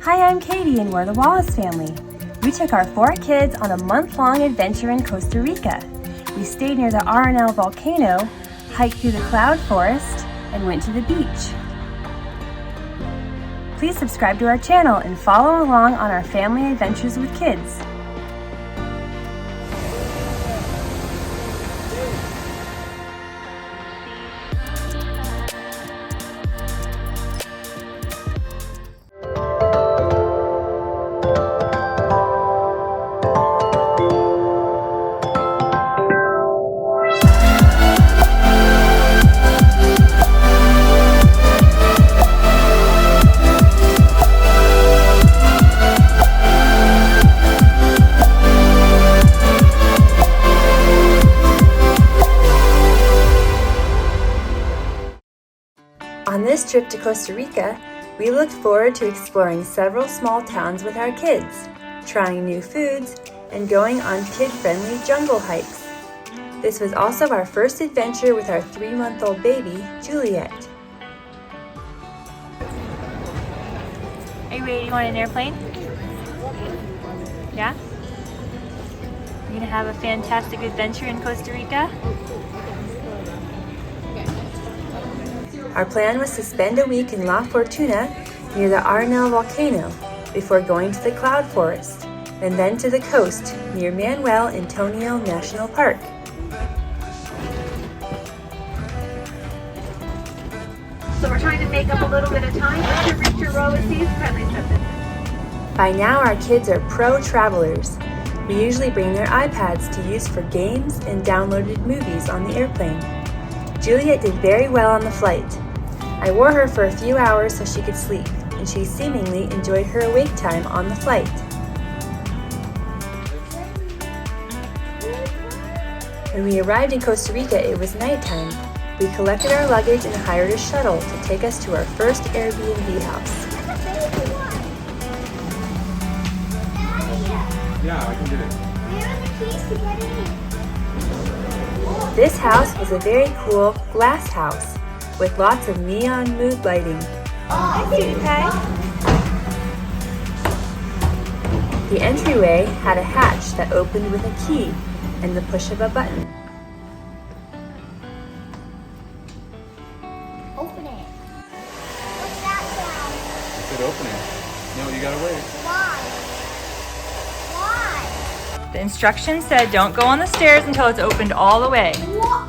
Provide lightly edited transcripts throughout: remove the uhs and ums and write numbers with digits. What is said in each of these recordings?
Hi, I'm Katie and we're the Wallace family. We took our 4 kids on a month-long adventure in Costa Rica. We stayed near the Arenal volcano, hiked through the cloud forest, and went to the beach. Please subscribe to our channel and follow along on our family adventures with kids. On this trip to Costa Rica, we looked forward to exploring several small towns with our kids, trying new foods, and going on kid-friendly jungle hikes. This was also our first adventure with our 3-month-old baby, Juliet. Are you ready to go on an airplane? Yeah? You're gonna have a fantastic adventure in Costa Rica? Our plan was to spend a week in La Fortuna near the Arenal volcano before going to the cloud forest and then to the coast near Manuel Antonio National Park. So we're trying to make up a little bit of time to reach your row of seats. By now our kids are pro travelers. We usually bring their iPads to use for games and downloaded movies on the airplane. Juliet did very well on the flight. I wore her for a few hours so she could sleep, and she seemingly enjoyed her awake time on the flight. When we arrived in Costa Rica, it was nighttime. We collected our luggage and hired a shuttle to take us to our first Airbnb house. Yeah, I can get it. Where are the keys to get in? This house was a very cool glass house with lots of neon mood lighting. Hi, Cutie Pie. The entryway had a hatch that opened with a key and the push of a button. Open it. What's that sound? I said opening. No, you gotta wait. Why? Why? The instructions said don't go on the stairs until it's opened all the way. What?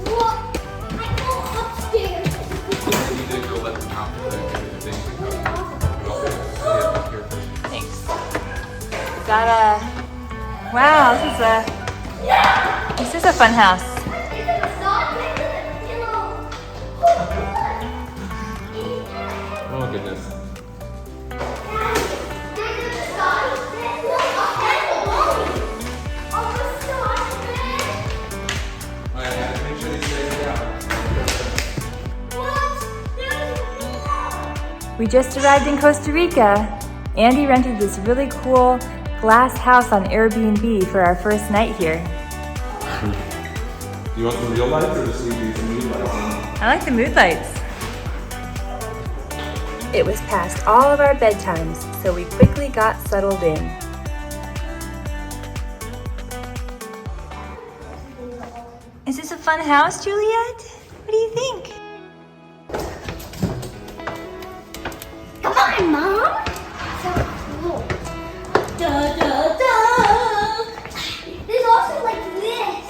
What? I go upstairs. You need to go let them out the thing. Thanks. Got a... Wow, this is a fun house. Is it a sock? Is it a pillow? Oh goodness. We just arrived in Costa Rica. Andy rented this really cool glass house on Airbnb for our first night here. Do you want the real lights or just leave these mood lights on? I like the mood lights. It was past all of our bedtimes, so we quickly got settled in. Is this a fun house, Juliet? What do you think? Come on, Mom. So cool. Da da da. There's also like this.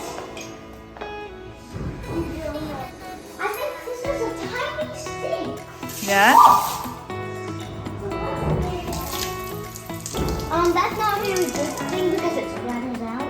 I think this is a tiny sink. Yeah? That's not a really good thing because it's rattled out.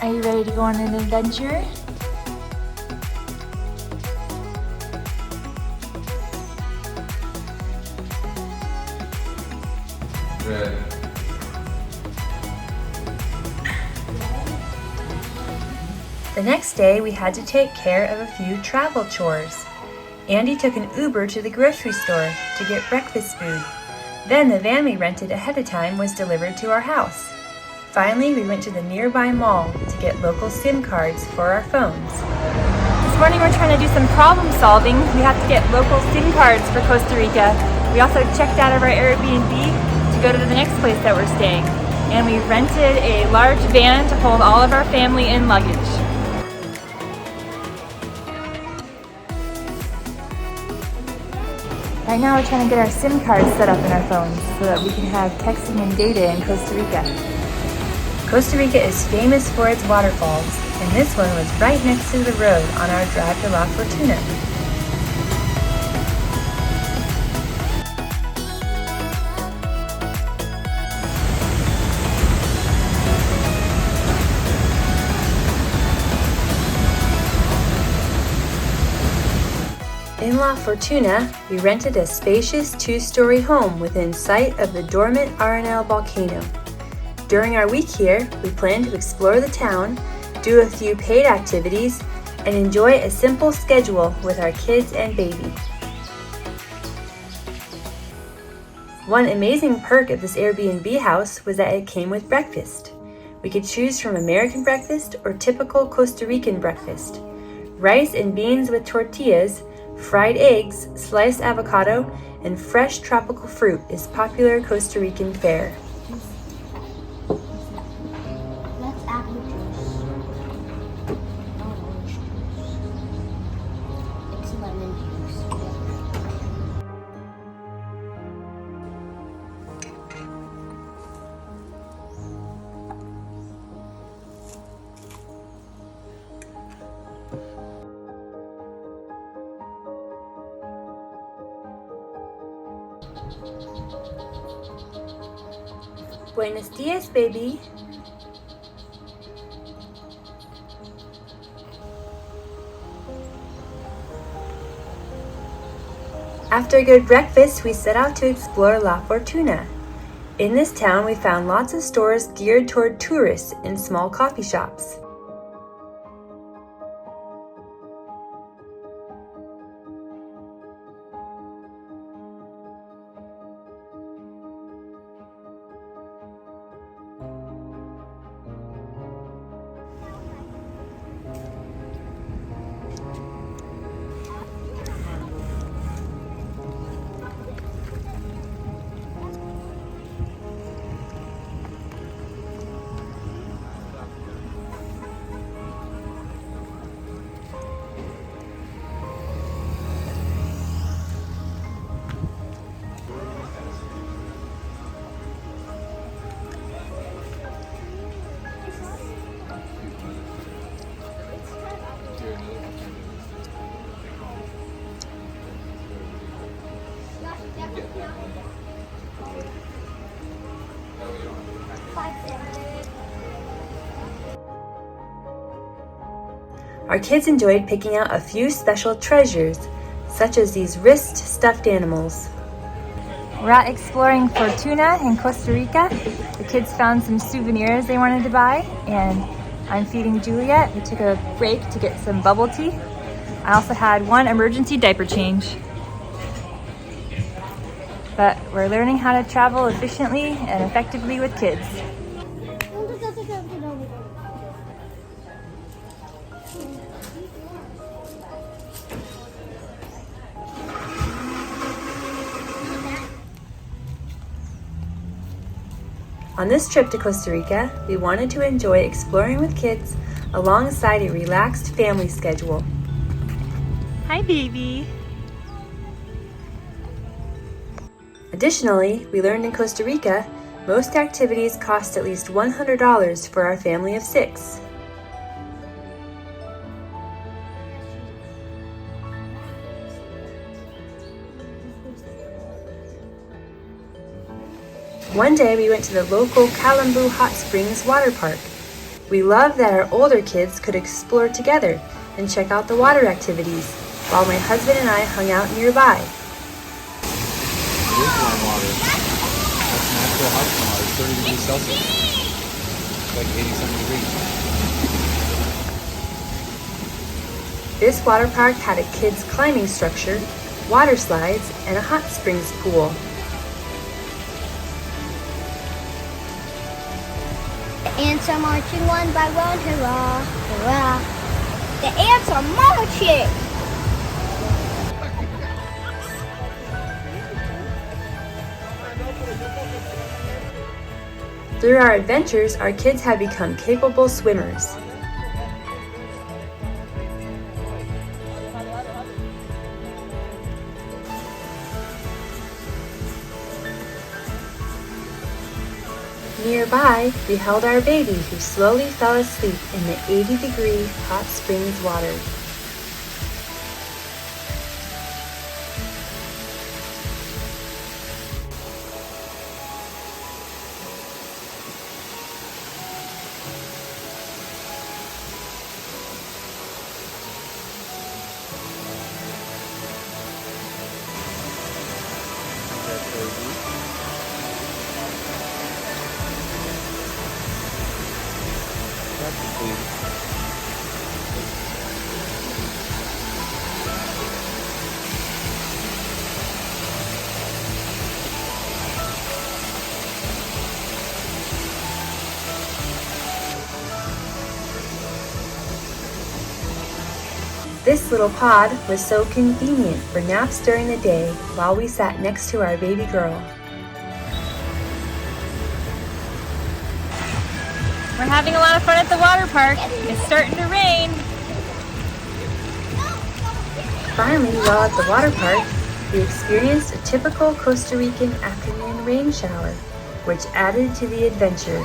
Are you ready to go on an adventure? Red. The next day, we had to take care of a few travel chores. Andy took an Uber to the grocery store to get breakfast food. Then the van we rented ahead of time was delivered to our house. Finally, we went to the nearby mall to get local SIM cards for our phones. This morning we're trying to do some problem solving. We have to get local SIM cards for Costa Rica. We also checked out of our Airbnb to go to the next place that we're staying. And we rented a large van to hold all of our family and luggage. Right now we're trying to get our SIM cards set up in our phones so that we can have texting and data in Costa Rica. Costa Rica is famous for its waterfalls, and this one was right next to the road on our drive to La Fortuna. In La Fortuna, we rented a spacious two-story home within sight of the dormant Arenal volcano. During our week here, we plan to explore the town, do a few paid activities, and enjoy a simple schedule with our kids and baby. One amazing perk of this Airbnb house was that it came with breakfast. We could choose from American breakfast or typical Costa Rican breakfast. Rice and beans with tortillas, fried eggs, sliced avocado, and fresh tropical fruit is popular Costa Rican fare. That's apple juice. Not orange juice. It's lemon juice. Buenos dias, baby. After a good breakfast, we set out to explore La Fortuna. In this town, we found lots of stores geared toward tourists and small coffee shops. Our kids enjoyed picking out a few special treasures, such as these wrist stuffed animals. We're out exploring Fortuna in Costa Rica. The kids found some souvenirs they wanted to buy, and I'm feeding Juliet. We took a break to get some bubble tea. I also had one emergency diaper change. But we're learning how to travel efficiently and effectively with kids. On this trip to Costa Rica, we wanted to enjoy exploring with kids alongside a relaxed family schedule. Hi, baby. Additionally, we learned in Costa Rica, most activities cost at least $100 for our family of 6. One day we went to the local Kalambu Hot Springs water park. We loved that our older kids could explore together and check out the water activities, while my husband and I hung out nearby. It is warm water. That's natural hot spring water. It's 30 degrees Celsius. It's like 87 degrees. This water park had a kids' climbing structure, water slides, and a hot springs pool. The ants are marching one by one, hurrah, hurrah. The ants are marching! Through our adventures, our kids have become capable swimmers. Nearby, we held our baby who slowly fell asleep in the 80-degree hot springs water. This little pod was so convenient for naps during the day while we sat next to our baby girl. We're having a lot of fun at the water park. It's starting to rain. Finally, while at the water park, we experienced a typical Costa Rican afternoon rain shower, which added to the adventure.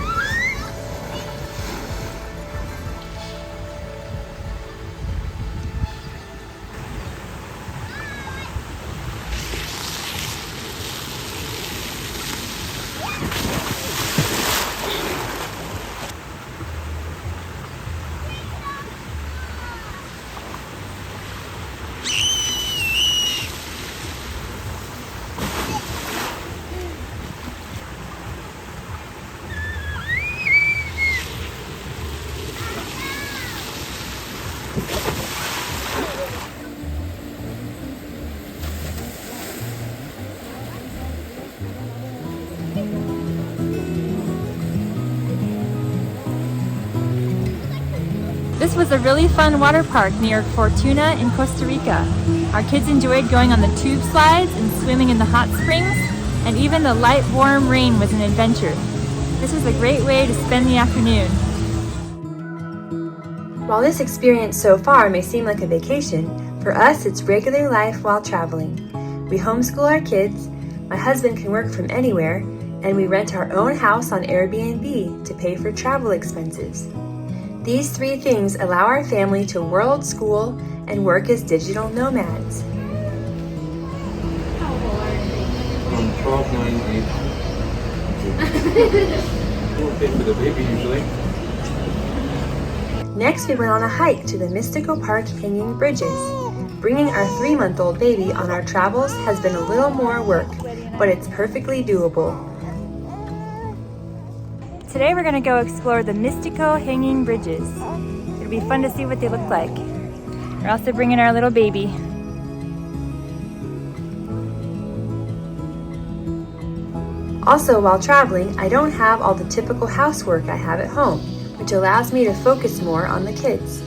This was a really fun water park near Fortuna in Costa Rica. Our kids enjoyed going on the tube slides and swimming in the hot springs, and even the light warm rain was an adventure. This was a great way to spend the afternoon. While this experience so far may seem like a vacation, for us it's regular life while traveling. We homeschool our kids, my husband can work from anywhere, and we rent our own house on Airbnb to pay for travel expenses. These three things allow our family to world school and work as digital nomads. 12.98. We'll pay for the baby usually. Next, we went on a hike to the Mistico Hanging Bridges. Bringing our 3-month-old baby on our travels has been a little more work, but it's perfectly doable. Today we're going to go explore the Mistico Hanging Bridges. It'll be fun to see what they look like. We're also bringing our little baby. Also, while traveling, I don't have all the typical housework I have at home, which allows me to focus more on the kids.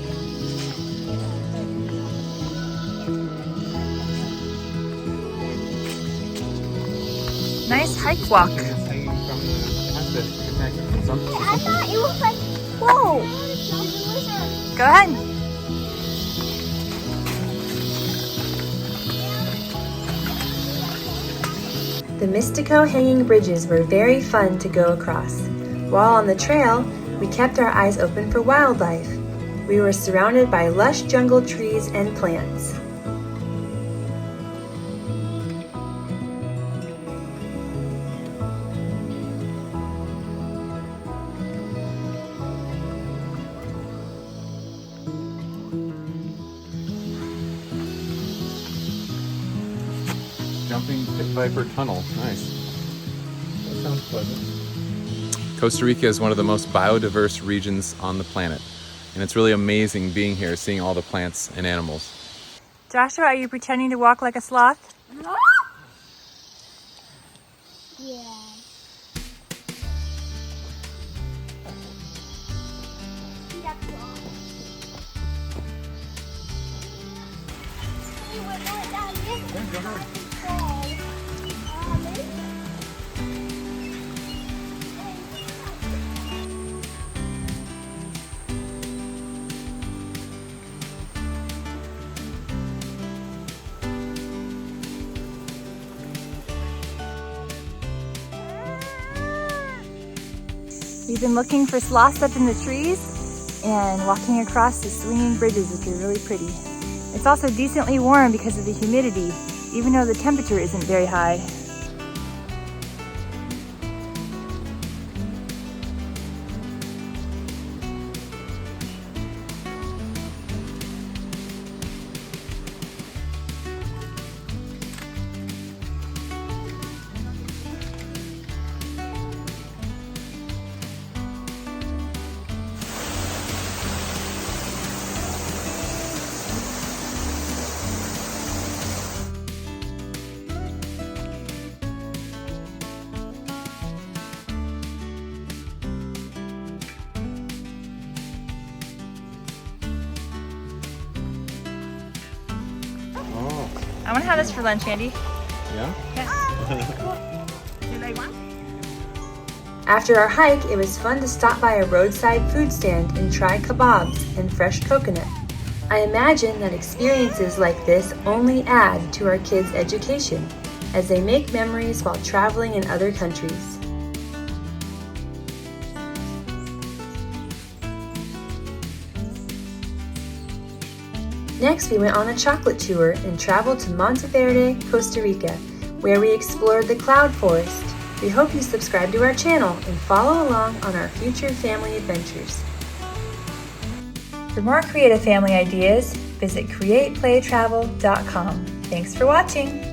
Nice hike walk. It's hanging from the, it has to connect something. I thought it was like, whoa! Go ahead. The Mistico Hanging Bridges were very fun to go across. While on the trail, we kept our eyes open for wildlife. We were surrounded by lush jungle trees and plants. Jumping Pit Viper Tunnel. Nice. That sounds pleasant. Costa Rica is one of the most biodiverse regions on the planet. And it's really amazing being here, seeing all the plants and animals. Joshua, are you pretending to walk like a sloth? Yeah. We've been looking for sloths up in the trees and walking across the swinging bridges, which are really pretty. It's also decently warm because of the humidity, even though the temperature isn't very high. I want to have this for lunch, Andy. Yeah? You like one? After our hike, it was fun to stop by a roadside food stand and try kebabs and fresh coconut. I imagine that experiences like this only add to our kids' education as they make memories while traveling in other countries. Next, we went on a chocolate tour and traveled to Monteverde, Costa Rica, where we explored the cloud forest. We hope you subscribe to our channel and follow along on our future family adventures. For more creative family ideas, visit createplaytravel.com. Thanks for watching!